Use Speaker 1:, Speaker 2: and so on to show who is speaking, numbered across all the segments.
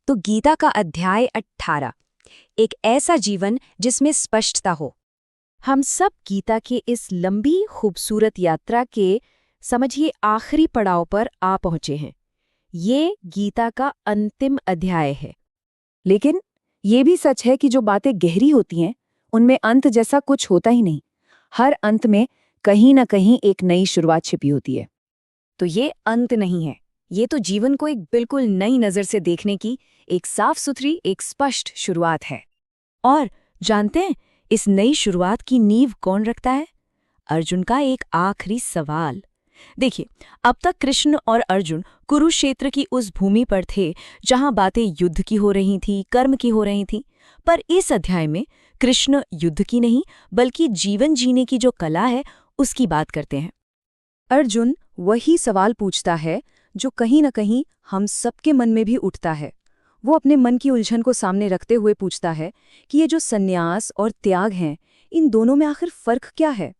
Speaker 1: तो गीता का अध्याय 18, एक ऐसा जीवन जिसमें स्पष्टता हो। हम सब गीता के इस लंबी खूबसूरत यात्रा के समझिए आखिरी पड़ाव पर आ पहुंचे हैं। ये गीता का अंतिम अध्याय है। लेकिन ये भी सच है कि जो बातें गहरी होती हैं उनमें अंत जैसा कुछ होता ही नहीं। हर अंत में कहीं ना कहीं एक नई शुरुआत छिपी होती है। तो ये अंत नहीं है, ये तो जीवन को एक बिल्कुल नई नज़र से देखने की एक साफ सुथरी, एक स्पष्ट शुरुआत है। और जानते हैं इस नई शुरुआत की नींव कौन रखता है? अर्जुन का एक आखिरी सवाल। देखिए, अब तक कृष्ण और अर्जुन कुरुक्षेत्र की उस भूमि पर थे जहां बातें युद्ध की हो रही थी, कर्म की हो रही थी। पर इस अध्याय में कृष्ण युद्ध की नहीं बल्कि जीवन जीने की जो कला है उसकी बात करते हैं। अर्जुन वही सवाल पूछता है जो कहीं न कहीं हम सबके मन में भी उठता है। वो अपने मन की उलझन को सामने रखते हुए पूछता है कि ये जो संन्यास और त्याग हैं, इन दोनों में आखिर फर्क क्या है?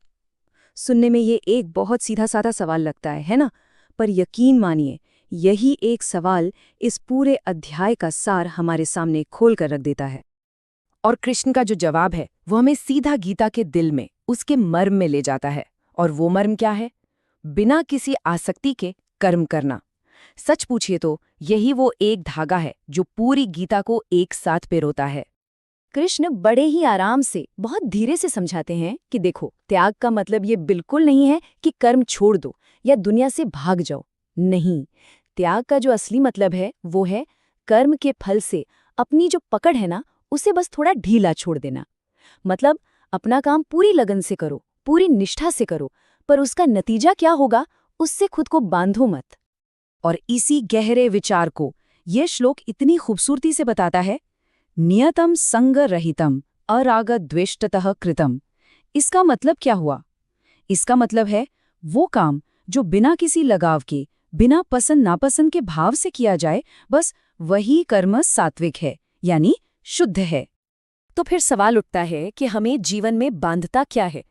Speaker 1: सुनने में ये एक बहुत सीधा साधा सवाल लगता है ना? पर यकीन मानिए, यही एक सवाल इस पूरे अध्याय का सार हमारे सामने खोल कर रख देता है। और कृष्ण का जो जवाब है वो हमें सीधा गीता के दिल में, उसके मर्म में ले जाता है। और वो मर्म क्या है? बिना किसी आसक्ति के कर्म करना। सच पूछिए तो यही वो एक धागा है जो पूरी गीता को एक साथ पिरोता है। कृष्ण बड़े ही आराम से, बहुत धीरे से समझाते हैं कि देखो, त्याग का मतलब ये बिल्कुल नहीं है कि कर्म छोड़ दो या दुनिया से भाग जाओ। नहीं, त्याग का जो असली मतलब है वो है कर्म के फल से अपनी जो पकड़ है ना, उसे बस थोड़ा ढीला छोड़ देना। मतलब अपना काम पूरी लगन से करो, पूरी निष्ठा से करो, पर उसका नतीजा क्या होगा उससे खुद को बांधो मत। और इसी गहरे विचार को यह श्लोक इतनी खूबसूरती से बताता है, नियतम संग रहितम अराग द्वेष्टतः कृतम। इसका मतलब क्या हुआ? इसका मतलब है वो काम जो बिना किसी लगाव के, बिना पसंद नापसंद के भाव से किया जाए, बस वही कर्म सात्विक है, यानी शुद्ध है। तो फिर सवाल उठता है कि हमें जीवन में बांधता क्या है?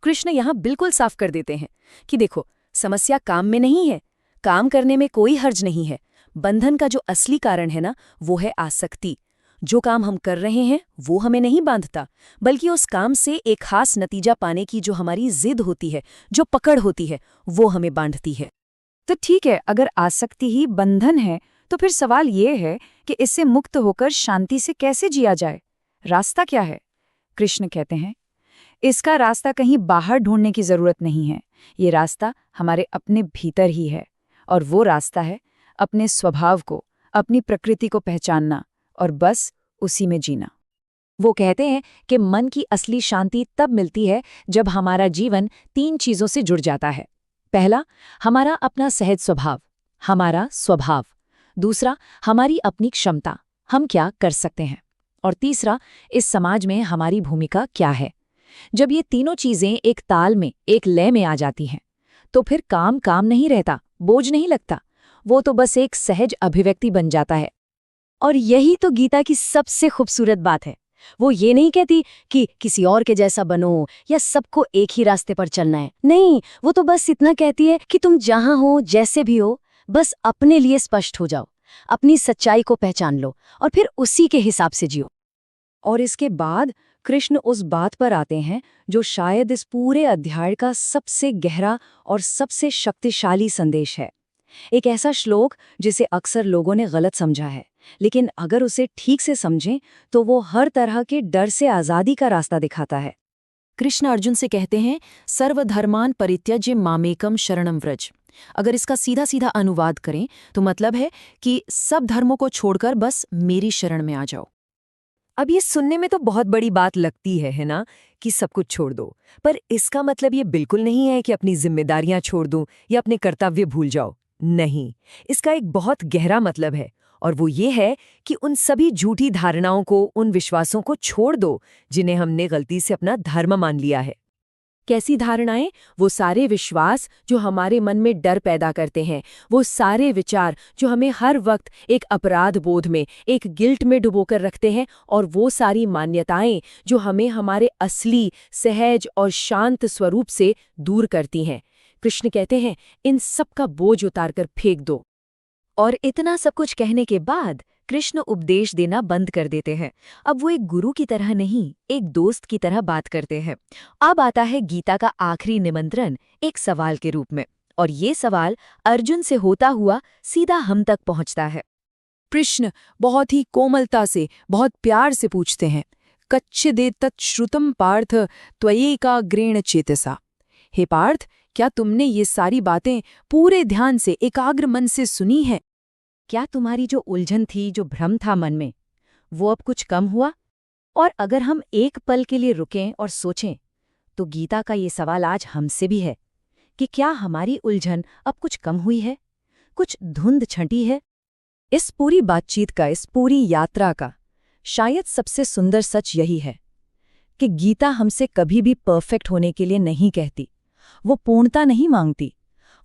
Speaker 1: कृष्ण यहाँ बिल्कुल साफ कर देते हैं कि देखो, समस्या काम में नहीं है, काम करने में कोई हर्ज नहीं है। बंधन का जो असली कारण है ना, वो है आसक्ति। जो काम हम कर रहे हैं वो हमें नहीं बांधता, बल्कि उस काम से एक खास नतीजा पाने की जो हमारी जिद होती है, जो पकड़ होती है, वो हमें बांधती है। तो ठीक है, अगर आसक्ति ही बंधन है तो फिर सवाल ये है कि इससे मुक्त होकर शांति से कैसे जिया जाए? रास्ता क्या है? कृष्ण कहते हैं, इसका रास्ता कहीं बाहर ढूंढने की जरूरत नहीं है। ये रास्ता हमारे अपने भीतर ही है। और वो रास्ता है अपने स्वभाव को, अपनी प्रकृति को पहचानना और बस उसी में जीना। वो कहते हैं कि मन की असली शांति तब मिलती है जब हमारा जीवन 3 चीजों से जुड़ जाता है। पहला, हमारा अपना सहज स्वभाव, हमारा स्वभाव। दूसरा, हमारी अपनी क्षमता, हम क्या कर सकते हैं। और तीसरा, इस समाज में हमारी भूमिका क्या है। जब ये तीनों चीजें एक ताल में, एक लय में आ जाती हैं, तो फिर काम काम नहीं रहता, बोझ नहीं लगता, वो तो बस एक सहज अभिव्यक्ति बन जाता है। और यही तो गीता की सबसे खूबसूरत बात है। वो ये नहीं कहती कि किसी और के जैसा बनो या सबको एक ही रास्ते पर चलना है। नहीं, वो तो बस इतना कहती है कि तुम जहां हो, जैसे भी हो, बस अपने लिए स्पष्ट हो जाओ, अपनी सच्चाई को पहचान लो और फिर उसी के हिसाब से जियो। और इसके बाद कृष्ण उस बात पर आते हैं जो शायद इस पूरे अध्याय का सबसे गहरा और सबसे शक्तिशाली संदेश है। एक ऐसा श्लोक जिसे अक्सर लोगों ने गलत समझा है, लेकिन अगर उसे ठीक से समझें तो वो हर तरह के डर से आज़ादी का रास्ता दिखाता है। कृष्ण अर्जुन से कहते हैं, सर्वधर्मान परित्यज्य मामेकम शरणम व्रज। अगर इसका सीधा सीधा अनुवाद करें तो मतलब है कि सब धर्मों को छोड़कर बस मेरी शरण में आ जाओ। अब ये सुनने में तो बहुत बड़ी बात लगती है ना, कि सब कुछ छोड़ दो। पर इसका मतलब ये बिल्कुल नहीं है कि अपनी जिम्मेदारियां छोड़ दूं या अपने कर्तव्य भूल जाओ। नहीं, इसका एक बहुत गहरा मतलब है, और वो ये है कि उन सभी झूठी धारणाओं को, उन विश्वासों को छोड़ दो जिन्हें हमने गलती से अपना धर्म मान लिया है। कैसी धारणाएं? वो सारे विश्वास जो हमारे मन में डर पैदा करते हैं, वो सारे विचार जो हमें हर वक्त एक अपराध बोध में, एक गिल्ट में डुबोकर रखते हैं, और वो सारी मान्यताएं जो हमें हमारे असली, सहज और शांत स्वरूप से दूर करती हैं। कृष्ण कहते हैं, इन सब का बोझ उतारकर फेंक दो। और इतना सब कुछ कहने के बाद कृष्ण उपदेश देना बंद कर देते हैं। अब वो एक गुरु की तरह नहीं, एक दोस्त की तरह बात करते हैं। अब आता है गीता का आखिरी निमंत्रण एक सवाल के रूप में, और ये सवाल अर्जुन से होता हुआ सीधा हम तक पहुंचता है।
Speaker 2: कृष्ण बहुत ही कोमलता से, बहुत प्यार से पूछते हैं, कच्छिदेत तच्छ्रुतम पार्थ त्वयैकाग्रेण चेतसा। हे पार्थ, क्या तुमने ये सारी बातें पूरे ध्यान से, एकाग्र मन से सुनी है?
Speaker 1: क्या तुम्हारी जो उलझन थी, जो भ्रम था मन में, वो अब कुछ कम हुआ? और अगर हम एक पल के लिए रुकें और सोचें, तो गीता का ये सवाल आज हमसे भी है कि क्या हमारी उलझन अब कुछ कम हुई है, कुछ धुंध छंटी है? इस पूरी बातचीत का, इस पूरी यात्रा का शायद सबसे सुंदर सच यही है कि गीता हमसे कभी भी परफेक्ट होने के लिए नहीं कहती। वो पूर्णता नहीं मांगती,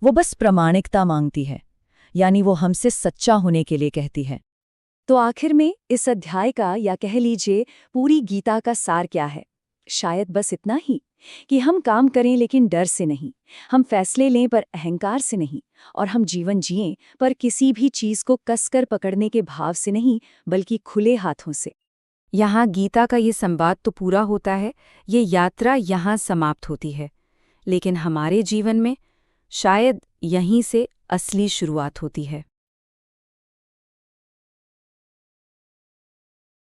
Speaker 1: वो बस प्रामाणिकता मांगती है, यानी वो हमसे सच्चा होने के लिए कहती है। तो आखिर में इस अध्याय का, या कह लीजिए पूरी गीता का सार क्या है? शायद बस इतना ही कि हम काम करें लेकिन डर से नहीं, हम फैसले लें पर अहंकार से नहीं, और हम जीवन जिएं पर किसी भी चीज को कसकर पकड़ने के भाव से नहीं, बल्कि खुले हाथों से। यहाँ गीता का ये संवाद तो पूरा होता है, ये यात्रा यहाँ समाप्त होती है, लेकिन हमारे जीवन में शायद यहीं से असली शुरुआत होती है।